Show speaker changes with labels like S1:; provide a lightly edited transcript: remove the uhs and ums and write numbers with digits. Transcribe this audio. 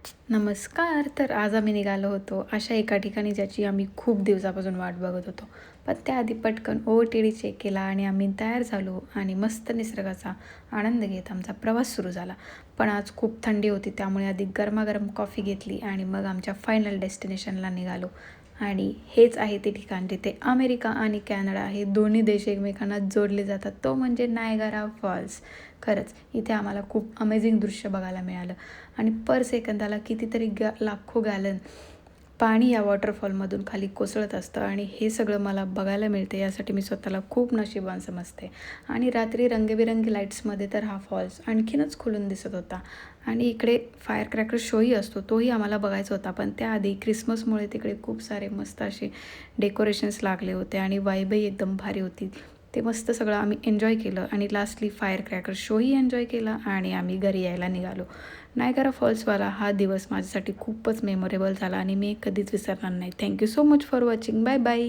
S1: नमस्कार. तर आज आम्ही निघालो होतो अशा एका ठिकाणी ज्याची आम्ही खूप दिवसापासून वाट बघत होतो. पण त्याआधी पटकन OOTD चेक केला आणि आम्ही तयार झालो आणि मस्त निसर्गाचा आनंद घेत आमचा प्रवास सुरू झाला. पण आज खूप थंडी होती त्यामुळे आधी गरमागरम कॉफी घेतली आणि मग आमच्या फायनल डेस्टिनेशनला निघालो. आणि हेच आहे ते ठिकाण जिथे अमेरिका आणि कॅनडा हे दोन्ही देश एकमेकांना जोडले जातात, तो म्हणजे नायगारा फॉल्स. खरंच इथे आम्हाला खूप अमेझिंग दृश्य बघायला मिळालं आणि पर सेकंदाला कितीतरी लाखो गॅलन पाणी या वॉटरफॉलमधून खाली कोसळत असतं आणि हे सगळं मला बघायला मिळते, यासाठी मी स्वतःला खूप नशीबवान समजते. आणि रात्री रंगीबेरंगी लाईट्समध्ये तर हा फॉल्स आणखीनच खुलून दिसत होता. आणि इकडे फायर क्रॅकर शोही असतो, तोही आम्हाला बघायचा होता. पण त्याआधी क्रिसमसमुळे तिकडे खूप सारे मस्त असे डेकोरेशन्स लागले होते आणि वाईबही एकदम भारी होती. ते मस्त सगळं आम्ही एन्जॉय केलं आणि लास्टली फायर क्रॅकर शोही एन्जॉय केला आणि आम्ही घरी यायला निघालो. नायगारा फॉल्सवाला हा दिवस माझ्यासाठी खूपच मेमोरेबल झाला आणि मी कधीच विसरणार नाही. Thank you so much for watching. Bye bye.